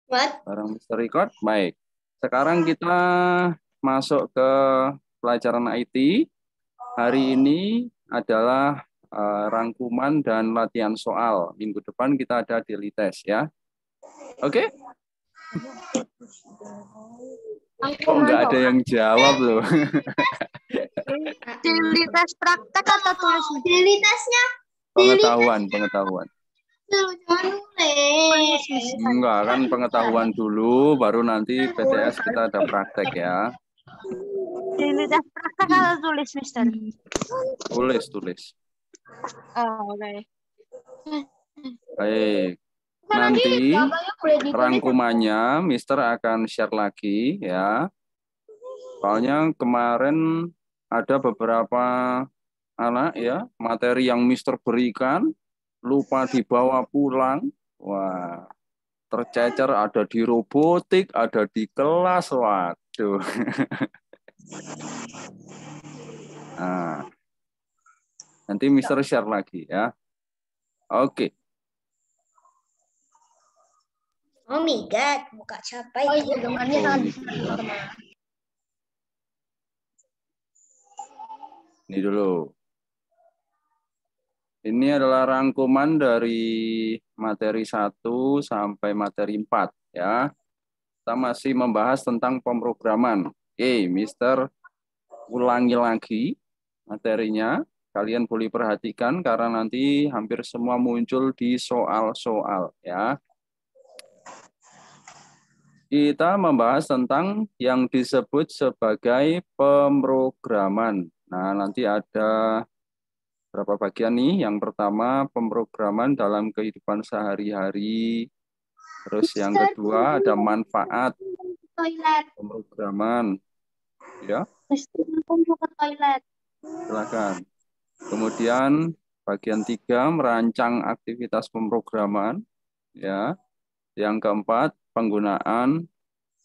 What? Bareng Mr. Record. Baik. Sekarang kita masuk ke pelajaran IT. Hari ini adalah rangkuman dan latihan soal. Minggu depan kita ada daily test ya. Oke? Kok nggak ada yang jawab loh? Daily test praktek atau tulis? Daily testnya Pengetahuan. jangan nulis. Enggak, kan pengetahuan dulu, baru nanti PTS kita ada praktek ya. Daily test praktek atau tulis, Mister? Tulis. Oh, oke. Baik. Nanti rangkumannya Mister akan share lagi ya. Soalnya kemarin ada beberapa anak ya, materi yang Mister berikan lupa dibawa pulang. Wah, tercecer ada di robotik, ada di kelas. Waduh. Nah, nanti Mister share lagi ya. Oke. Oh my god, buka siapa itu? Temannya kan. Ini dulu. Ini adalah rangkuman dari materi 1 sampai materi 4 ya. Kita masih membahas tentang pemrograman. Oke, Mister ulangi lagi materinya. Kalian boleh perhatikan karena nanti hampir semua muncul di soal-soal ya. Kita membahas tentang yang disebut sebagai pemrograman. Nah, nanti ada berapa bagian nih? Yang pertama, pemrograman dalam kehidupan sehari-hari. Terus yang kedua, ada manfaat Toilet. pemrograman. Ya, Mister, aku mau ke toilet. silakan. Kemudian bagian 3, merancang aktivitas pemrograman. Ya. Yang keempat, penggunaan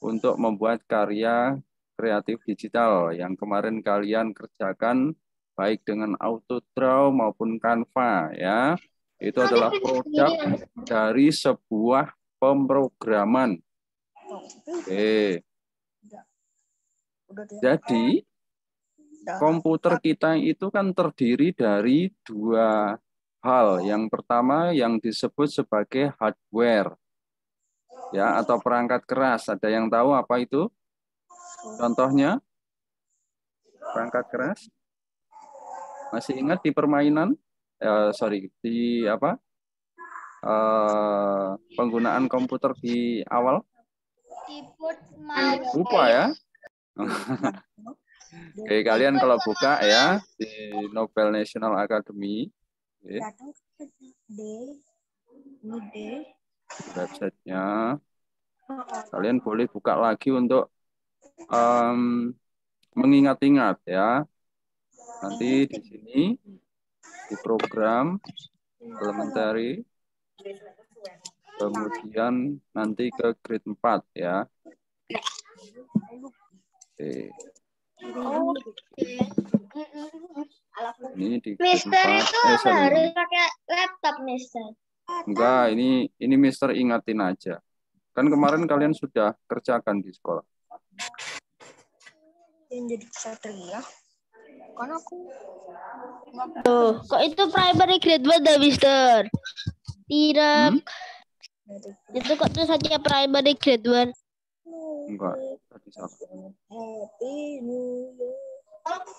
untuk membuat karya kreatif digital yang kemarin kalian kerjakan baik dengan AutoDraw maupun Canva ya. Itu adalah produk dari sebuah pemrograman. Oke. Jadi komputer kita itu kan terdiri dari 2 hal. Yang pertama yang disebut sebagai hardware. Ya, atau perangkat keras. Ada yang tahu apa itu? Contohnya perangkat keras? Masih ingat di permainan? Di apa? Penggunaan komputer di awal? Lupa ya? Oke, kalian kalau buka ya di Nobel National Academy, websitenya, kalian boleh buka lagi untuk mengingat-ingat ya. Nanti di sini di program elementary, kemudian nanti ke grade 4 ya. Oke. Ini di grade Mister 4. itu harus pakai laptop, Mister. Enggak, ini Mister ingatin aja. Kan kemarin kalian sudah kerjakan di sekolah. Yang jadi kesatria. Kan aku. Tuh, kok itu primary grade 1 dah, Mister? Tidak. Itu kok tuh saja primary grade 1. Enggak, tadi salah. Happy New Year.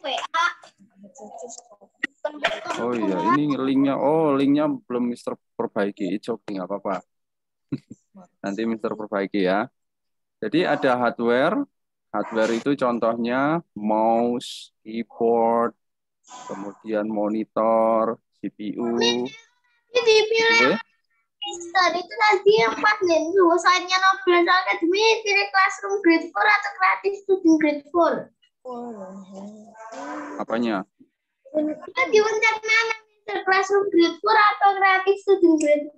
PA. Oh iya, ini linknya. Oh, linknya belum Mister perbaiki. It's okay, nggak apa-apa. Nanti Mister perbaiki ya. Jadi ada hardware. Hardware itu contohnya mouse, keyboard, kemudian monitor, CPU. Jadi Mister itu tadi yang pas nih, jurusannya Nobel Academy, pilih classroom grade 4 atau kreatif student grade 4. Apanya? Tadi untuk mana, Mister? Classroom grade 4 atau kreatif student grade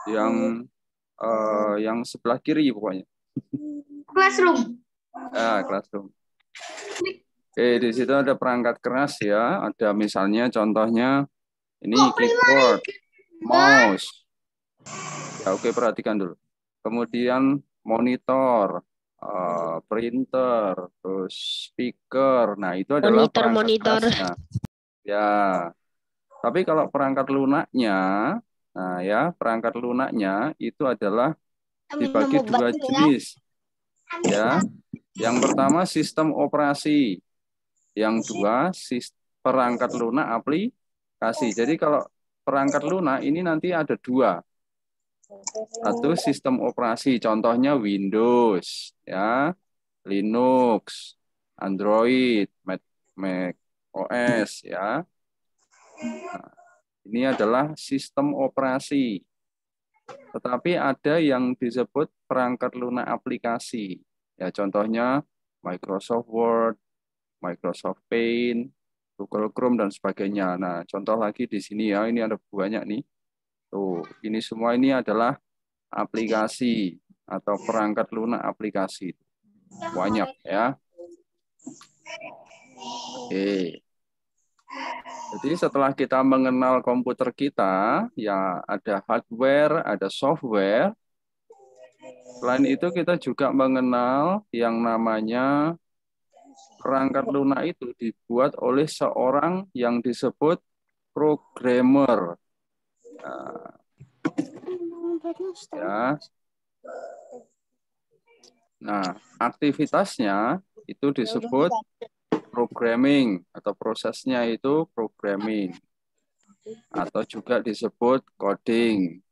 4? Yang sebelah kiri pokoknya. Classroom. Classroom. Di situ ada perangkat keras ya. Ada misalnya contohnya ini keyboard, mouse. Ya, oke, perhatikan dulu. kemudian monitor, printer, terus speaker. Nah, itu adalah perangkat Monitor. kerasnya. Ya. Tapi kalau perangkat lunaknya, nah ya, perangkat lunaknya itu adalah dibagi dua jenis. Ya. Yang pertama sistem operasi. Yang dua perangkat lunak aplikasi. Jadi kalau perangkat lunak ini nanti ada dua. Satu sistem operasi, contohnya Windows, ya, Linux, Android, Mac OS, ya. Nah, ini adalah sistem operasi. Tetapi ada yang disebut perangkat lunak aplikasi. Ya, contohnya Microsoft Word, Microsoft Paint, Google Chrome, dan sebagainya. Nah, contoh lagi di sini ya, ini ada banyak nih. Tuh, ini semua ini adalah aplikasi atau perangkat lunak aplikasi. Banyak ya. Oke. Jadi setelah kita mengenal komputer kita, ya ada hardware, ada software. Selain itu kita juga mengenal yang namanya perangkat lunak itu dibuat oleh seorang yang disebut programmer. Ya. Nah, aktivitasnya itu disebut programming atau prosesnya itu programming atau juga disebut coding.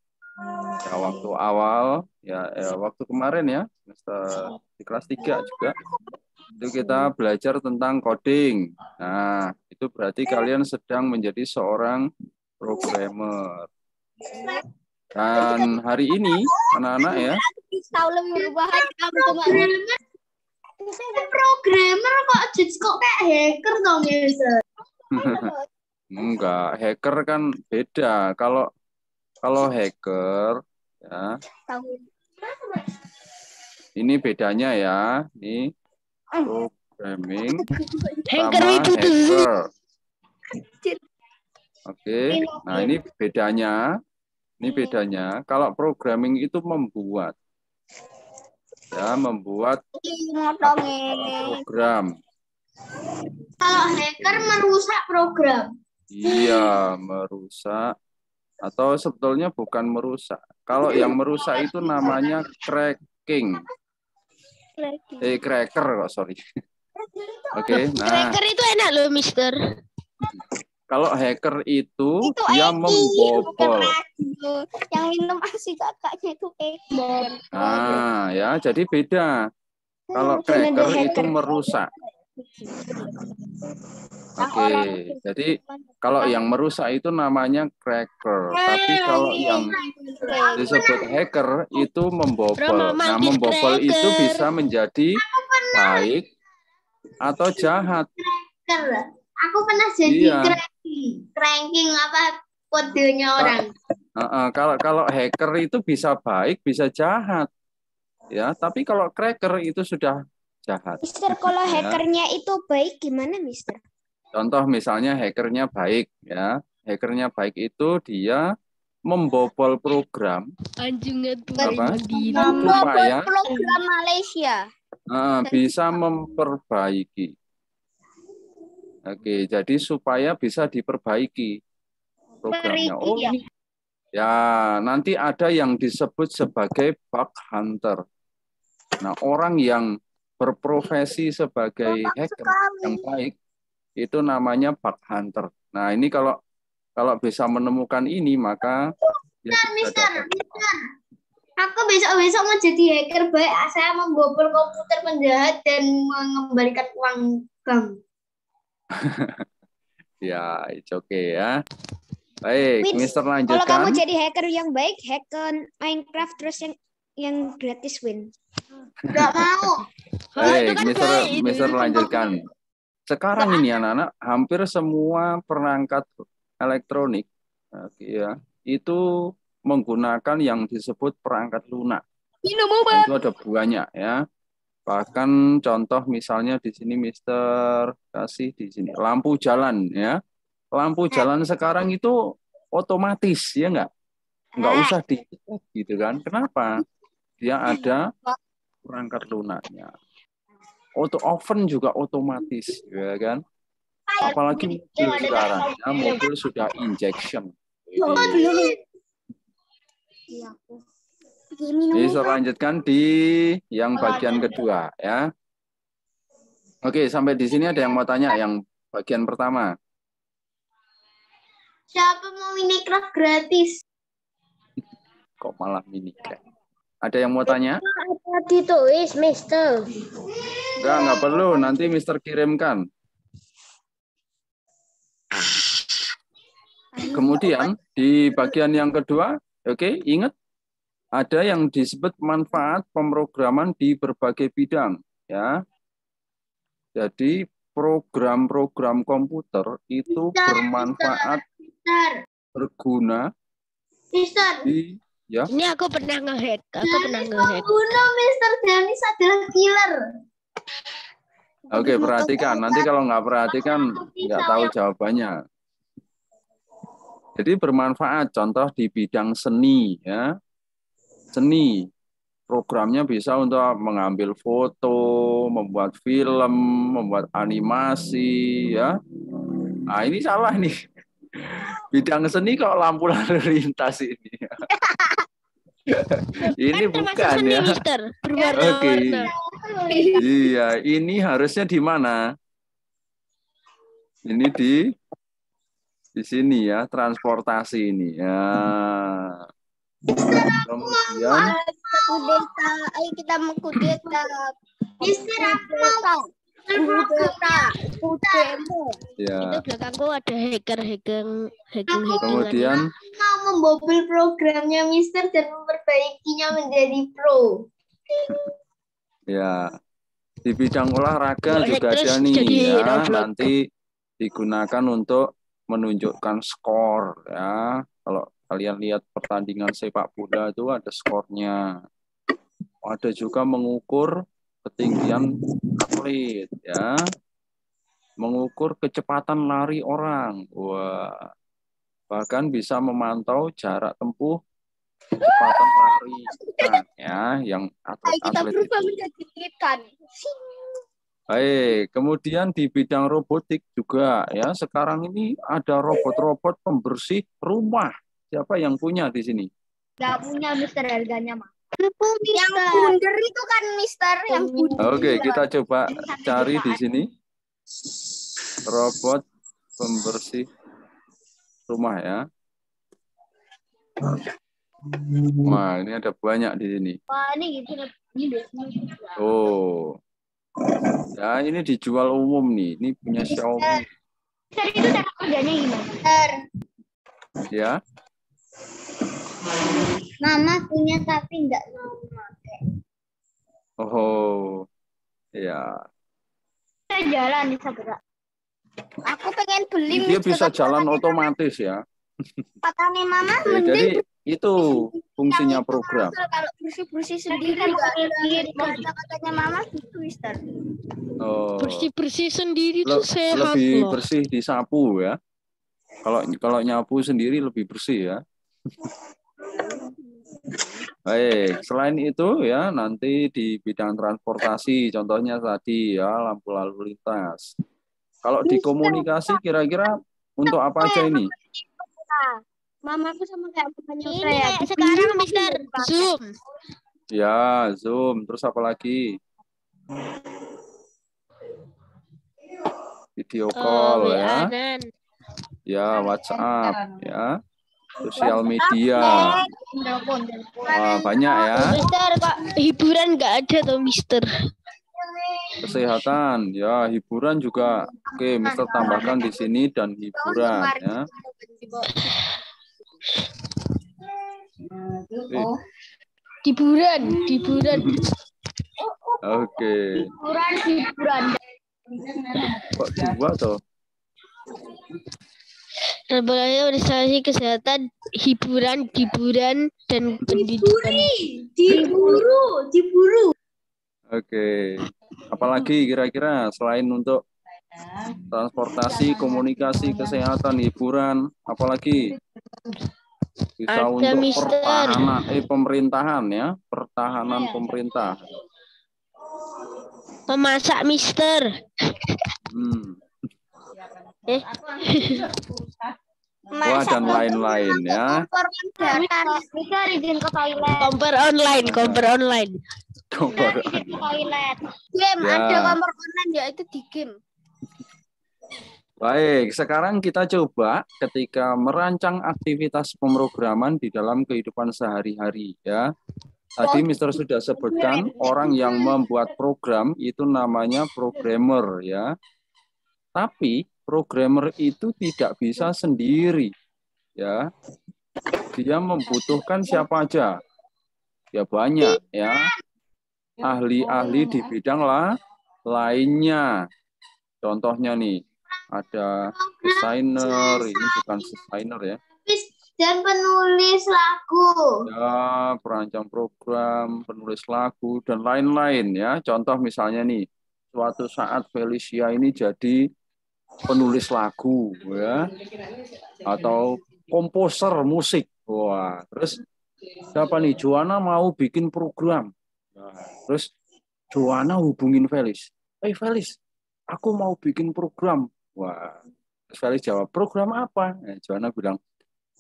Ya, waktu awal waktu kemarin ya semester di kelas 3 juga itu kita belajar tentang coding. Nah, itu berarti kalian sedang menjadi seorang programmer. Dan hari ini anak-anak ya. Programmer kok kayak hacker dong, Mister. Enggak, hacker kan beda. Kalau hacker ya. Ini bedanya ya. Ini programming sama hacker. Oke. Nah, ini bedanya. Ini bedanya. Kalau programming itu membuat program. Kalau hacker merusak program. Iya, merusak. Atau sebetulnya bukan merusak. Kalau yang merusak itu namanya cracking. Cracker kok, sorry. Oke, nah. Cracker itu enak loh, Mister. Kalau hacker itu dia membobol. Yang minum asi kakaknya itu hacker. Nah, ya, jadi beda. Kalau cracker itu merusak. Oke, jadi kalau yang merusak itu namanya cracker. Tapi kalau yang disebut hacker itu membobol. Nah, membobol itu bisa menjadi baik atau jahat. Aku pernah jadi cranking apa kodenya orang. Kalau hacker itu bisa baik, bisa jahat. Ya, tapi kalau cracker itu sudah jahat. Mister, kalau hackernya itu baik gimana, Mister? Contoh misalnya hackernya baik, ya. Hackernya baik itu dia membobol program. Supaya program Malaysia. Bisa memperbaiki. Oke, jadi supaya bisa diperbaiki programnya. Oh, ini. Ya, nanti ada yang disebut sebagai bug hunter. Nah, orang yang berprofesi sebagai hacker yang baik itu namanya bug hunter. Nah, ini kalau bisa menemukan ini maka Mister. Aku besok-besok mau jadi hacker baik. Saya membobol komputer penjahat dan mengembalikan uang bank. Ya, it's okay ya. Baik, Mister lanjutkan. Kalau kamu jadi hacker yang baik, hacker Minecraft terus yang gratis win. Enggak mau. Baik, Mister lanjutkan. Sekarang ini anak-anak hampir semua perangkat elektronik ya, itu menggunakan yang disebut perangkat lunak. Itu ada banyak ya. Bahkan contoh misalnya di sini Mister kasih di sini lampu jalan ya. Lampu jalan sekarang itu otomatis ya enggak usah di gitu kan. Kenapa? dia ada perangkat lunaknya. Auto oven juga otomatis, ya kan? Apalagi mobil sekarang, ya, mobil sudah injection. Ini saya lanjutkan di yang bagian kedua, ya. Oke, sampai di sini ada yang mau tanya yang bagian pertama. Siapa mau Minecraft gratis? Kok malah Minecraft? Ada yang mau tanya? Apa ditulis, Mister? Enggak perlu. Nanti Mister kirimkan. Kemudian di bagian yang kedua, oke, ingat ada yang disebut manfaat pemrograman di berbagai bidang, ya. Jadi program-program komputer itu bermanfaat, berguna di, ya. Ini aku pernah ngehack. Guna Mr. Janis adalah killer. Oke, perhatikan. Nanti kalau nggak perhatikan, nggak tahu jawabannya. Jadi bermanfaat, contoh di bidang seni, ya. Seni, programnya bisa untuk mengambil foto, membuat film, membuat animasi, ya. Nah, ini salah nih. Bidang seni kok lampu lalu lintas ini. Ini kan bukan seni, ya. Mister. Oke. Iya, ini harusnya di mana? Ini di sini ya, transportasi ini. Ya. Kemudian Kudeta, ayo kita mengkudeta. Mister Kudemo. ya. Itu belakangku ada hacking. Kemudian mau membobol programnya Mister dan memperbaikinya menjadi pro. ya, di bidang olahraga Kalau juga terus ada nih jadi ya, Roblox. nanti digunakan untuk menunjukkan skor ya. Kalau kalian lihat pertandingan sepak bola itu ada skornya. Ada juga mengukur ketinggian atlet ya. Mengukur kecepatan lari orang. Wah. Bahkan bisa memantau jarak tempuh kecepatan lari ya, yang atlet-atlet itu. Baik, kemudian di bidang robotik juga ya, sekarang ini ada robot-robot pembersih rumah. Siapa yang punya di sini? Gak punya Mister, harganya mah. Yang bundar itu kan, Mister, yang bundar. Oke, kita coba cari di sini. Robot pembersih rumah ya. Wah, ini ada banyak di sini. Wah, ini gitu. Ini biasanya. Oh. Ya, ini dijual umum nih. Ini punya Xiaomi. Mister, itu cara kerjanya gimana? Mister. Ya. Mama punya tapi nggak mau pakai. Oh. Ya. Saya jalan bisa gerak. Aku pengen beli. Dia bisa jalan otomatis ya. Katanya Mama Oke, jadi itu fungsinya Yang itu program. Mister, kalau bersih-bersih sendiri katanya Mama gitu, Mister. Oh. Bersih-bersih sendiri itu sehat lebih loh. bersih disapu ya. Kalau nyapu sendiri lebih bersih ya. Baik, selain itu ya nanti di bidang transportasi contohnya tadi ya lampu lalu lintas. Kalau di komunikasi kira-kira untuk apa aja ini? Mamaku sama kayak bukannya Ini saya. kayak sekarang, Mister. Zoom. Ya, Zoom, terus apa lagi? Video call ya. WA-an. Ya, WhatsApp ya. Sosial media. Wah, banyak ya. Mister, kok hiburan nggak ada tuh, Mister? Kesehatan, ya, hiburan juga. Oke, Mister tambahkan di sini dan hiburan ya. Hiburan. Oke. Hiburan. Kok dua toh? Organisasi kesehatan, hiburan, dan pendidikan. Diburu. Oke. Apalagi kira-kira selain untuk transportasi, komunikasi, kesehatan, hiburan, apalagi bisa Ada, untuk Mister. pertahanan, pemerintahan ya, pertahanan pemerintah. Memasak, Mister. Wah, dan lain-lain ya. Bisa izin ke toilet. Kompor online. Kompor online. Game, Ya. ada kompor online ya itu di game. Baik, sekarang kita coba ketika merancang aktivitas pemrograman di dalam kehidupan sehari-hari ya. Tadi Mister sudah sebutkan orang yang membuat program itu namanya programmer ya. Tapi programmer itu tidak bisa sendiri ya. Dia membutuhkan siapa aja? Ya banyak ya. Ahli-ahli di bidang lainnya. Contohnya nih, ada desainer, ini bukan desainer ya. Dan penulis lagu. Ya, perancang program, penulis lagu, dan lain-lain ya. Contoh misalnya nih, suatu saat Felicia ini jadi penulis lagu ya, atau komposer musik. Wah, terus siapa nih? Joanna mau bikin program. Nah, terus Joanna hubungin Felis. Felis, aku mau bikin program. Wah, terus Felis jawab, program apa? Joanna bilang,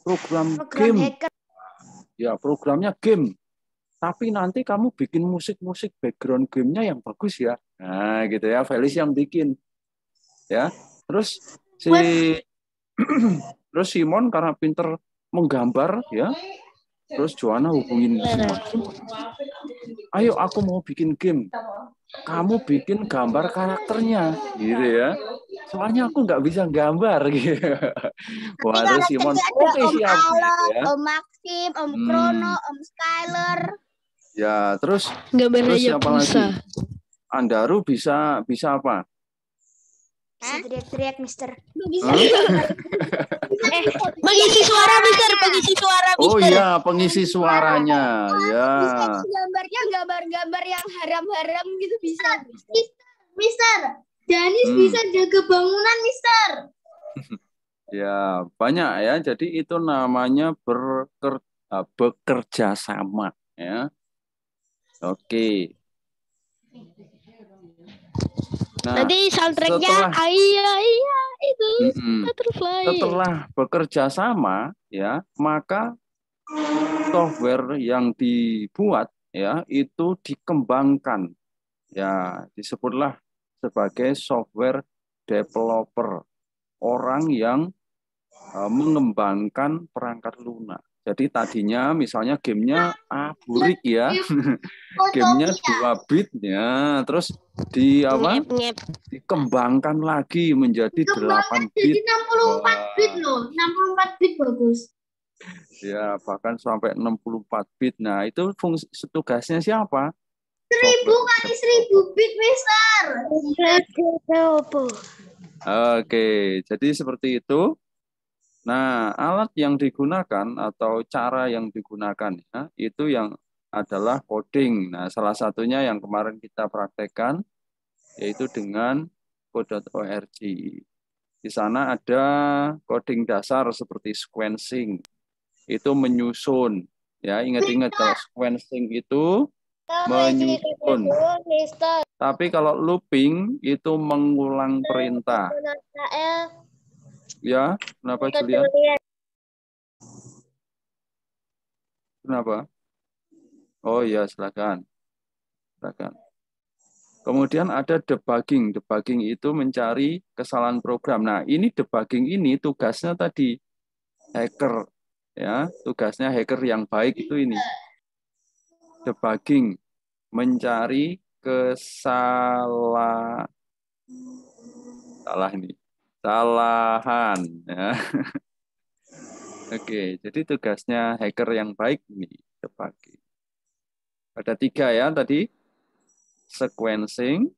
program game. Hacker. Ya, programnya game. Tapi nanti kamu bikin musik-musik background gamenya yang bagus ya. Nah, gitu ya. Felis yang bikin. Ya. Terus terus Simon karena pinter menggambar ya. Terus Joanna hubungin Simon. Ayo, aku mau bikin game. Kamu bikin gambar karakternya, gitu ya. Soalnya aku nggak bisa gambar, gitu. Wah, terus Simon, oke siap, gitu ya. Om Maxim, Om Krono, Om Skyler. Ya, terus Gambarnya siapa pulsa. lagi? Andaru bisa apa? Bisa teriak-teriak, Mister. Mengisi suara, Mister. Mengisi suara, Mister. Oh iya, pengisi suaranya. Ya. Gambarnya gambar-gambar yang haram-haram gitu bisa. Mister, Danis bisa jaga bangunan, Mister. Ya, banyak ya. Jadi itu namanya bekerja sama ya. Oke. Nah, nanti soundtracknya iya itu butterfly. Setelah bekerja sama ya, maka software yang dibuat ya itu dikembangkan. Ya, disebutlah sebagai software developer, orang yang mengembangkan perangkat lunak. Jadi tadinya misalnya gamenya burik ya, gamenya 2 bit ya, terus dikembangkan lagi menjadi 8 bit. Jadi 64 bit loh, 64 bit bagus. Ya, bahkan sampai 64 bit. Nah, itu fungsi tugasnya siapa? 1000 kali 1000 bit, Mister. Oke, jadi seperti itu. Nah, alat yang digunakan atau cara yang digunakan ya, itu yang adalah coding. Nah, salah satunya yang kemarin kita praktekkan yaitu dengan code.org. Di sana ada coding dasar seperti sequencing. Itu menyusun. Ya, ingat-ingat kalau sequencing itu menyusun. Tapi kalau looping itu mengulang perintah. Ya, kenapa Julian? Kenapa? Oh ya, silakan. Kemudian ada debugging. Debugging itu mencari kesalahan program. Nah, ini debugging ini tugasnya tadi hacker. Ya, tugasnya hacker yang baik itu ini. Debugging, mencari kesalahan ya. Oke, jadi tugasnya hacker yang baik ini debugging. Ada 3 ya tadi, sequencing,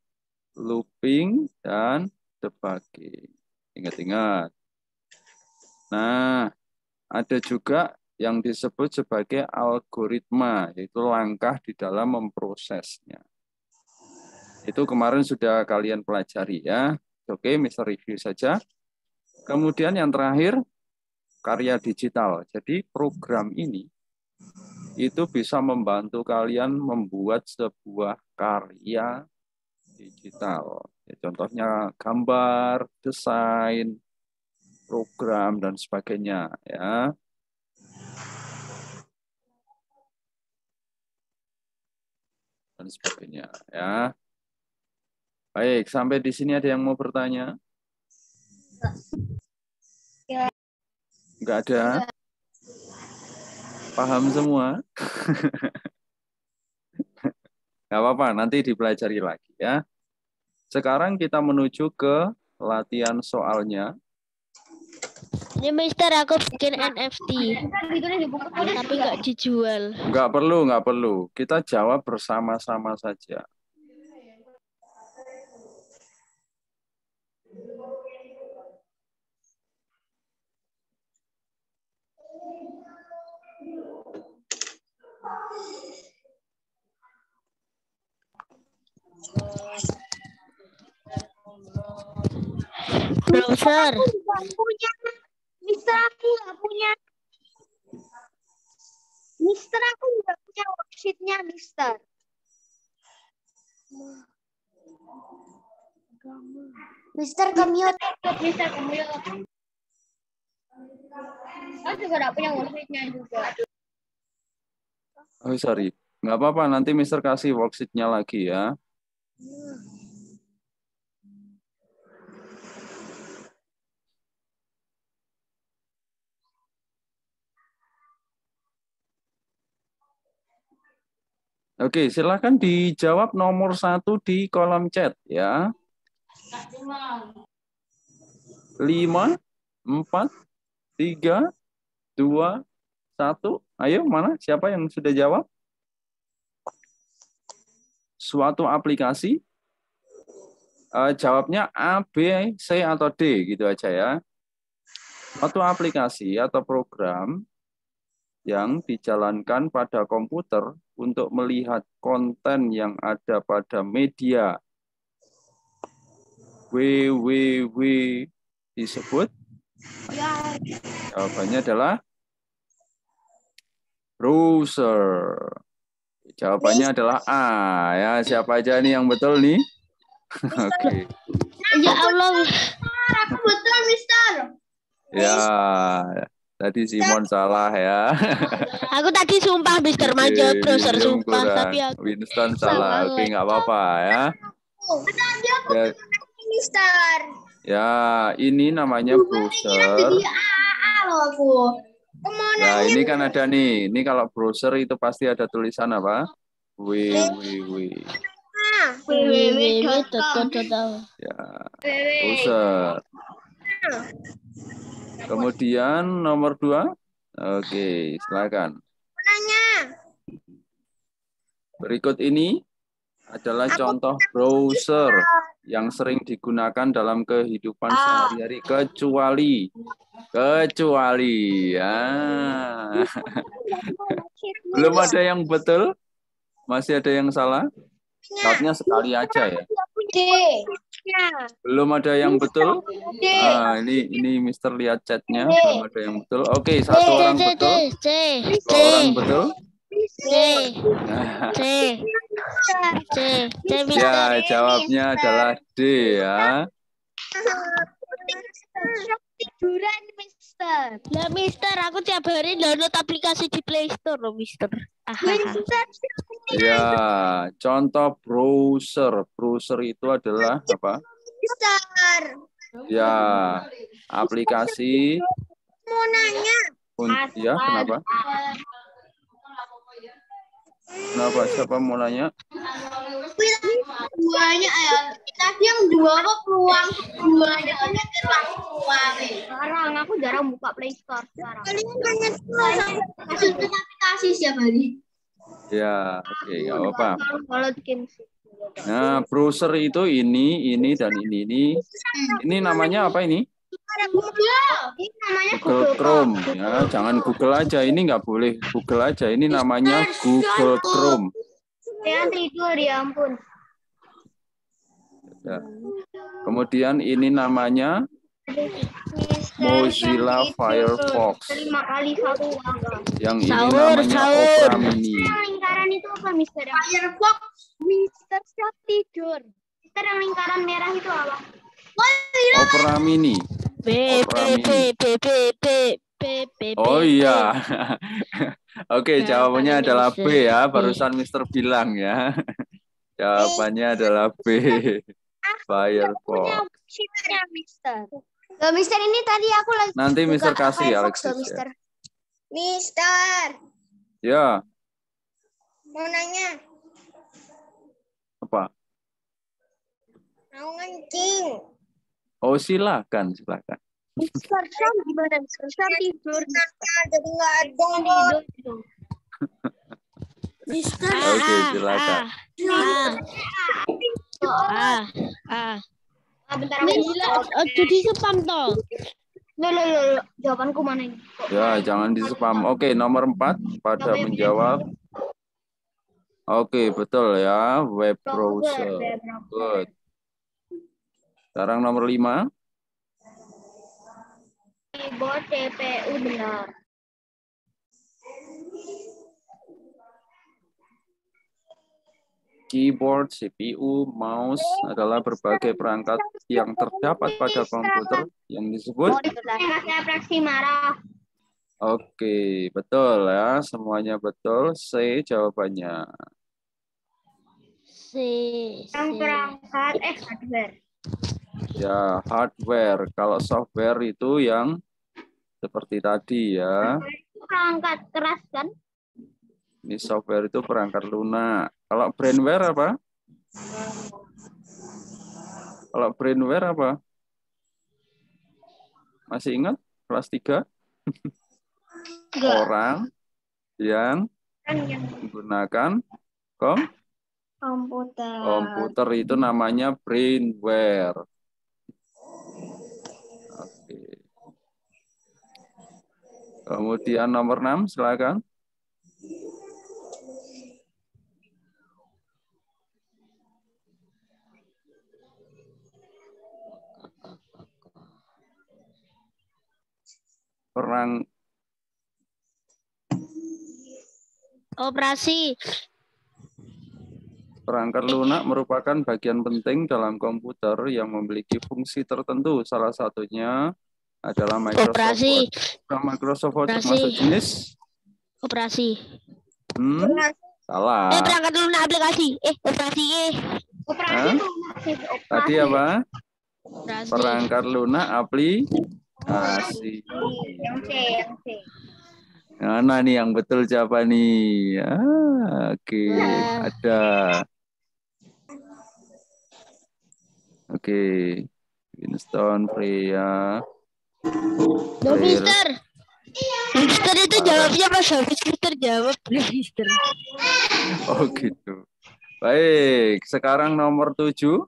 looping, dan debugging. Ingat-ingat. Nah, ada juga yang disebut sebagai algoritma, yaitu langkah di dalam memprosesnya. Itu kemarin sudah kalian pelajari ya. Oke, Mister review saja. Kemudian yang terakhir, karya digital. Jadi program ini itu bisa membantu kalian membuat sebuah karya digital. Ya, contohnya gambar, desain, program, dan sebagainya. Ya. Dan sebagainya. Ya. Baik, sampai di sini ada yang mau bertanya? Enggak ada? Paham semua? Enggak apa-apa, nanti dipelajari lagi ya. Sekarang kita menuju ke latihan soalnya. Ini Mister, aku bikin NFT. Tapi nggak dijual. Enggak perlu. Kita jawab bersama-sama saja. Browser. Mister, aku nggak punya. Mister, aku nggak punya worksheet-nya, Mister. Mister, kemute. Mister, kemute. Aku juga nggak punya worksheet-nya juga. Oh, sorry. Nggak apa-apa, nanti Mister kasih worksheet-nya lagi ya. Oke, silakan dijawab nomor 1 di kolom chat ya. 5, 4, 3, 2, 1. Ayo, mana? Siapa yang sudah jawab? Suatu aplikasi. Jawabnya A, B, C, atau D gitu aja ya. Suatu aplikasi atau program yang dijalankan pada komputer untuk melihat konten yang ada pada media www disebut. Jawabannya adalah browser. Jawabannya adalah A ya. Siapa aja nih yang betul nih? Oke. Ya Allah. Aku betul, Mister. Ya, tadi Simon salah ya. Aku tadi sumpah Mister maju browser William sumpah, kurang. tapi aku Winston salah. Oke, nggak apa-apa ya. Tadi aku Ya, Mister. ya, ini namanya browser. Jadi AA loh aku. Ya, ini kan ada nih. Ini kalau browser itu pasti ada tulisan apa? www. www.com. Ya, browser. Kemudian nomor 2. Oke, silakan. Berikut ini adalah contoh browser yang sering digunakan dalam kehidupan sehari-hari kecuali ya. Belum ada yang betul? Masih ada yang salah? Jawabnya sekali aja ya. Belum ada yang betul? Nah, ini Mister lihat chatnya, belum ada yang betul. Oke, satu orang betul. Dua orang betul. Ya, jawabnya adalah D ya. Tiduran, Mister. Lah Mister, aku tiap hari download aplikasi di Play Store loh Mister. Ya, contoh browser. Browser itu adalah apa? Mister. Ya, aplikasi. Mau nanya. Ya, kenapa? Kenapa? Siapa mau nanya? Duanya ya. Tadi yang dua apa peluang duanya aja peluang. Sekarang aku jarang buka Play Store sekarang. Kalian nanya hasil aplikasi setiap hari. Ya, oke, nggak apa-apa. Kalau game sih. Nah, browser itu ini dan ini. Ini namanya apa ini? Google Chrome. Ya, jangan Google aja. Ini nggak boleh Google aja. Ini namanya Google Chrome. Saya tidur, ya ampun. Ya. Kemudian ini namanya Mozilla Firefox. 5 kali 1 angka. Yang ini namanya Opera Mini. Yang lingkaran itu apa, Mister? Firefox. Mister siap tidur. Mister, yang lingkaran merah itu apa? Opera Mini. Oh iya. Oke, jawabannya adalah B ya. Barusan Mister bilang ya. Jawabannya adalah B. Firefox. Loh, Mister, ini tadi aku lagi Nanti Mister buka kasih Firefox, Alexis Mister. ya. Mister, Ya, mau nanya. apa? Mau ngencing. Oh, silakan. Mister, gimana? Mister tidur. Jadi nggak ada. Mister. Oke, silakan. Bentar, Jadi spam toh. Loh, jawabanku mana ini? Ya, jangan di spam. Oke, nomor 4 pada menjawab. Oke, betul ya, web browser. Good. Sekarang nomor 5. Keyboard CPU benar. Keyboard, CPU, mouse adalah berbagai perangkat yang terdapat pada komputer yang disebut. Atraksi marah. Oke, betul ya, semuanya betul. C jawabannya. Yang perangkat hardware. Ya, hardware. Kalau software itu yang seperti tadi ya. Perangkat keras kan? Ini software itu perangkat lunak. Kalau brainware apa? Kalau brainware apa? Masih ingat? Kelas 3? Orang yang menggunakan komputer itu namanya brainware. Oke. Kemudian nomor 6, silakan. Perangkat lunak merupakan bagian penting dalam komputer yang memiliki fungsi tertentu. Salah satunya adalah Microsoft Word. Microsoft Word termasuk jenis? Operasi. Salah. Perangkat lunak aplikasi. Operasi. Tadi apa? Operasi. Perangkat lunak aplikasi. Yang C. Mana nih yang betul siapa nih? Oke. Ada. Oke. Winston, Freya. Mister. Mister itu jawabnya pas habis Mister jawab. Mister. Oh gitu. Baik, sekarang nomor 7.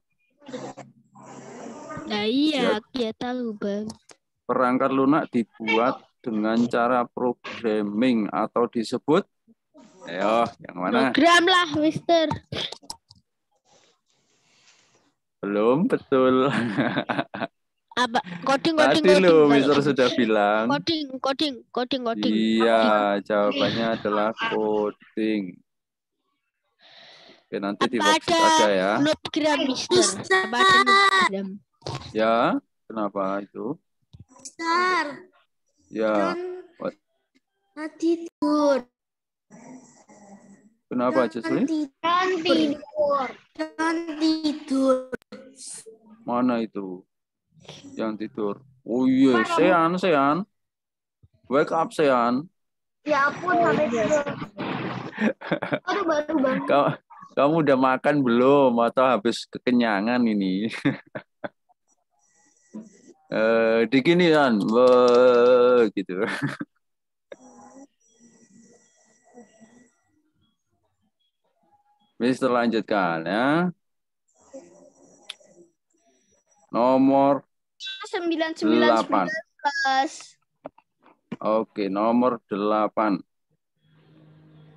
Nah iya, dia tahu Bang. Perangkat lunak dibuat dengan cara programming atau disebut, ayo yang mana? Program lah, Mister. Belum betul. Apa? Coding. Tadi lo, Mister sudah bilang. Coding. Iya, jawabannya adalah coding. Oke, nanti di worksheet ada ya. Program, Mister. Apa ada program? Ya, kenapa itu? Mister. Ya. Tidur. Kenapa, Cisli? Tidur. Mana itu? Yang tidur. Oh iya, Sean. Wake up, Sean. Ya ampun, sampai tidur. Baru bangun. Kamu udah makan belum? Atau habis kekenyangan ini? Diginian, gitu. Mister lanjutkan ya. Nomor 8. Oke, nomor 8.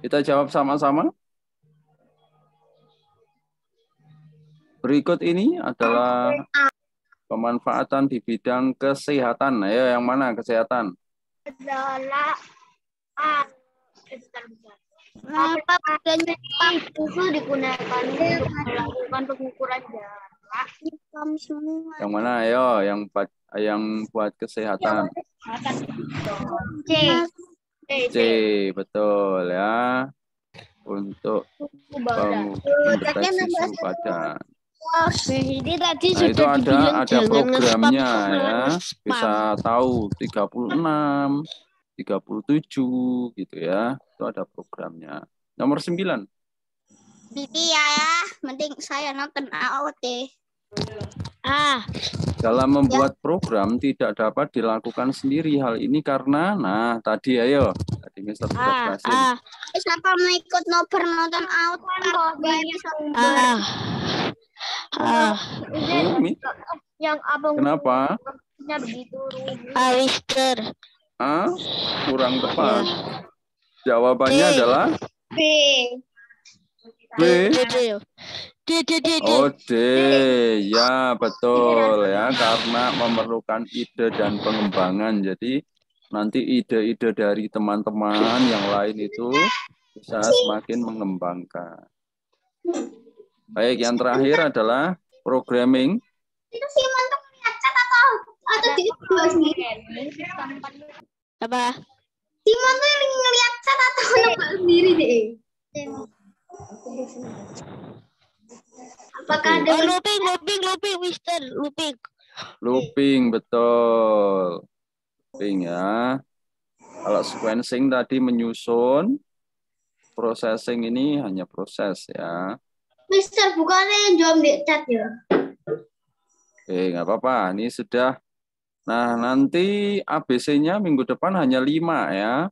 Kita jawab sama-sama. Berikut ini adalah Pemanfaatan di bidang kesehatan. Ayo, yang mana kesehatan? Adalah apa bedanya itu digunakan untuk melakukan pengukuran jarak. Yang mana? Ayo, yang buat kesehatan. C. C, betul ya. Untuk pengukuran suhu badan. Ini tadi Nah, itu sudah dibilang ada jangan programnya nge-spam, ya. nge-spam. Bisa tahu 36, 37 gitu ya. Itu ada programnya. Nomor 9. Bibi ya, mending saya nonton AOT. Dalam membuat program tidak dapat dilakukan sendiri. Hal ini karena, nah tadi ayo. Tadi Mister sudah jelasin. Siapa mau ikut nobar nonton AOT? Yang abang Kenapa? begitu Mister. Kurang tepat. Jawabannya adalah B. B. Oh, D. Ya, betul ya, karena memerlukan ide dan pengembangan. Jadi nanti ide-ide dari teman-teman yang lain itu bisa semakin mengembangkan. Baik, yang terakhir adalah programming. Itu sih untuk lihat chat atau diubah sendiri. Apa? Simon tuh ngeliat chat atau nebak sendiri deh. Apakah ada looping, Mister, looping. Looping, betul. Looping ya. Kalau sequencing tadi menyusun, processing ini hanya proses ya. Mister, bukannya yang jawab di chat ya? Oke, nggak apa-apa. Ini sudah. Nah, nanti ABC-nya minggu depan hanya 5 ya.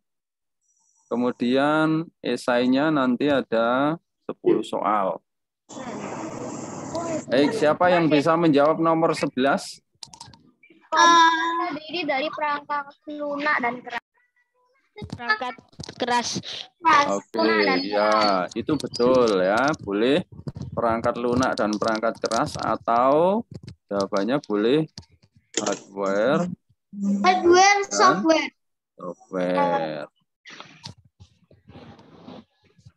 Kemudian esainya nanti ada 10 soal. Baik, siapa yang bisa menjawab nomor 11? Terdiri dari perangkat lunak dan keras. Perangkat keras. Oke, ya, itu betul ya. Boleh perangkat lunak dan perangkat keras atau jawabannya boleh hardware, software.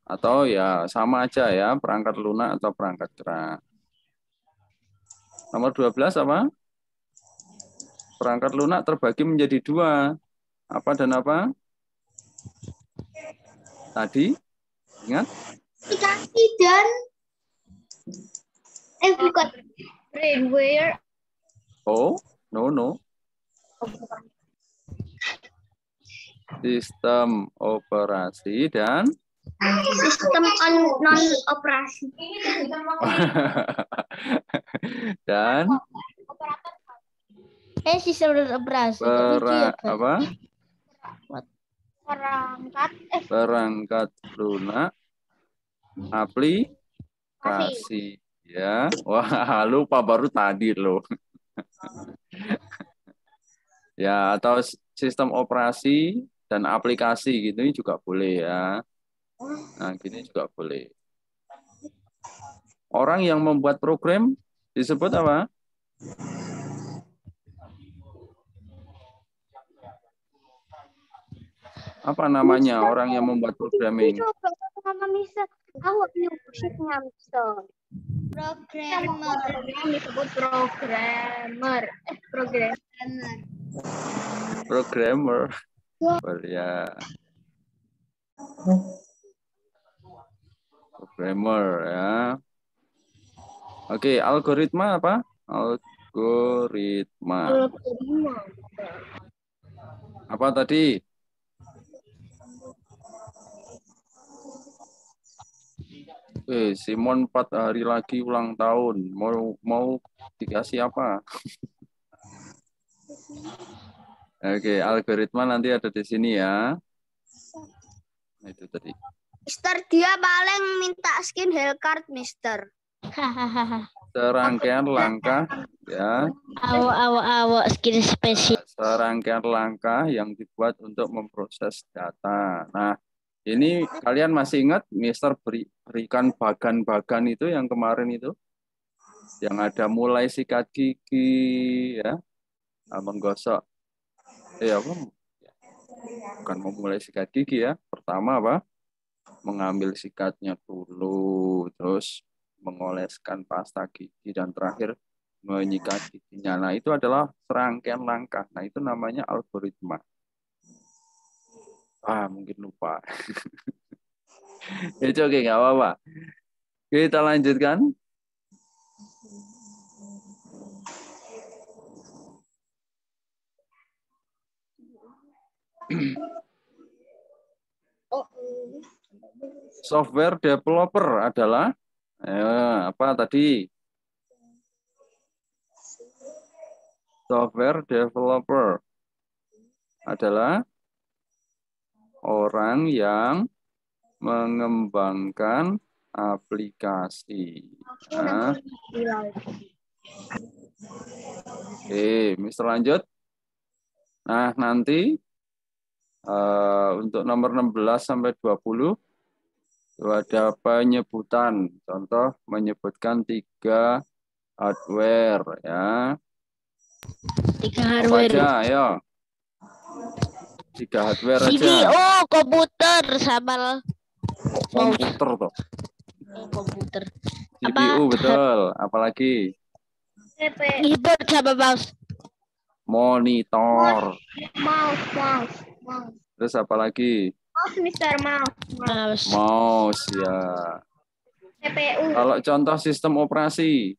Atau ya sama aja ya, perangkat lunak atau perangkat keras. Nomor 12 apa? Perangkat lunak terbagi menjadi 2. Apa dan apa? Tadi? Ingat? Aplikasi dan bukan firmware. Oh, no. Sistem operasi dan sistem non operasi. dan Sistem operasi. apa? Perangkat lunak aplikasi ya. Wah, lupa baru tadi loh. Ya, atau sistem operasi dan aplikasi gitu juga boleh ya. Nah, gini juga boleh. Orang yang membuat program disebut apa? Apa namanya orang yang membuat programming? Programmer. Disebut programmer. Programmer. Ya. Programmer ya. Oke, algoritma apa? Algoritma. Apa tadi? Simon 4 hari lagi ulang tahun. Mau dikasih apa? Oke, algoritma nanti ada di sini ya. Nah, itu tadi. Mister, dia paling minta skin Hellcard, Mister. Serangkaian langkah ya. Awak skin spesial. Serangkaian langkah yang dibuat untuk memproses data. Nah, ini kalian masih ingat Mister berikan bagan-bagan itu yang kemarin itu? Yang ada mulai sikat gigi, ya, menggosok, apa? Bukan memulai sikat gigi ya. Pertama apa? Mengambil sikatnya dulu, terus mengoleskan pasta gigi, dan terakhir menyikat giginya. Nah, itu adalah serangkaian langkah. Nah, itu namanya algoritma. Mungkin lupa. Itu oke, nggak apa-apa. Kita lanjutkan. Software developer adalah apa tadi? Software developer adalah orang yang mengembangkan aplikasi. Nah. Oke, Mister lanjut. Nah, nanti untuk nomor 16 sampai 20 itu ada penyebutan. Contoh menyebutkan 3 hardware, ya. 3 hardware. Apa aja, ayo. 3 hardware aja. CPU, komputer sama Komputer toh. Komputer. CPU betul. Apalagi? Keyboard sama mouse. Monitor. Mouse. Terus apa lagi? Mouse, Mister, mouse. Mouse, ya. CPU. Kalau contoh sistem operasi.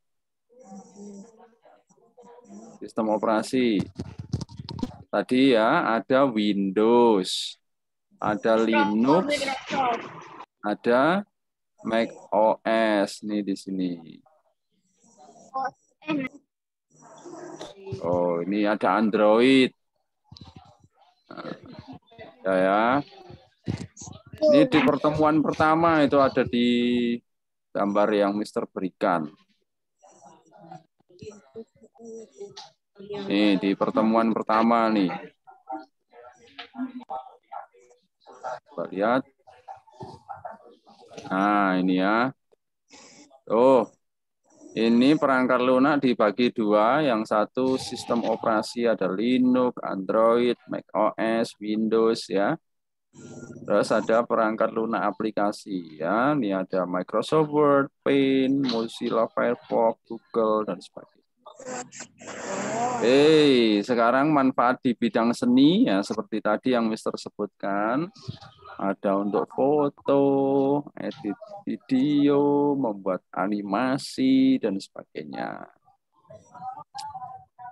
Sistem operasi. Tadi ya ada Windows, ada Linux, ada Mac OS nih di sini. Oh, ini ada Android. Nah, ya. Ini di pertemuan pertama itu ada di gambar yang Mister berikan. Nih, di pertemuan pertama nih. Coba lihat. Nah, ini ya. Oh, ini perangkat lunak dibagi 2. Yang satu sistem operasi ada Linux, Android, Mac OS, Windows, ya. Terus ada perangkat lunak aplikasi, ya. Ini ada Microsoft Word, Paint, Mozilla Firefox, Google, dan sebagainya. Sekarang manfaat di bidang seni, ya, seperti tadi yang Mister sebutkan. Ada untuk foto, edit video, membuat animasi, dan sebagainya.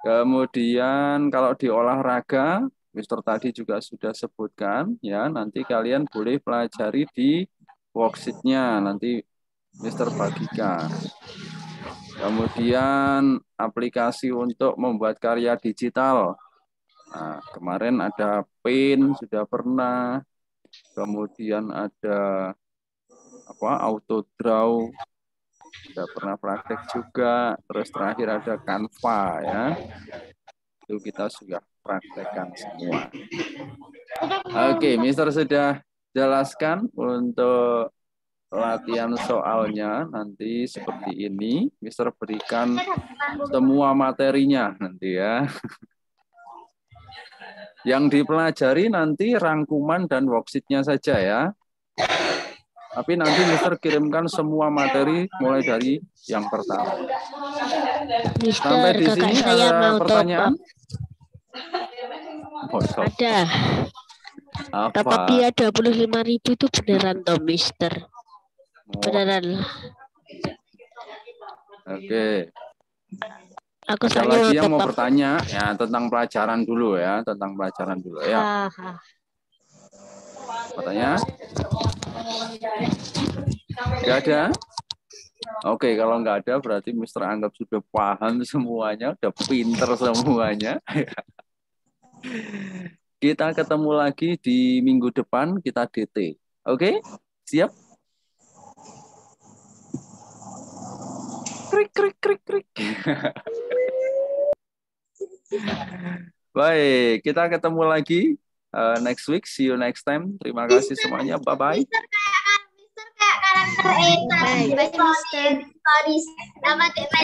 Kemudian kalau di olahraga, Mister tadi juga sudah sebutkan, ya, nanti kalian boleh pelajari di worksheet-nya, nanti Mister bagikan. Kemudian aplikasi untuk membuat karya digital. Nah, kemarin ada Paint, sudah pernah. Kemudian ada AutoDraw, sudah pernah praktek juga. Terus terakhir ada Canva, ya. Itu kita sudah praktekkan semua. Oke, Mister sudah jelaskan untuk latihan soalnya nanti seperti ini. Mister berikan semua materinya nanti, ya. Yang dipelajari nanti rangkuman dan worksheet-nya saja, ya. Tapi nanti Mister kirimkan semua materi mulai dari yang pertama. Mister, sampai di sini ada pertanyaan? Ada. Apa? Tapi 25.000 itu beneran toh, Mister? Beneran. Oke. Aku ada lagi yang mau bertanya, ya, tentang pelajaran dulu, ya, tentang pelajaran dulu, ya. Pertanyaan? Nggak ada? Oke, kalau nggak ada berarti Mister anggap sudah paham semuanya, udah pinter semuanya. Kita ketemu lagi di minggu depan, kita DT. Oke? Siap? Krik, krik, krik, krik. Baik, kita ketemu lagi next week. See you next time. Terima kasih semuanya. Bye-bye. Mister kayak karakter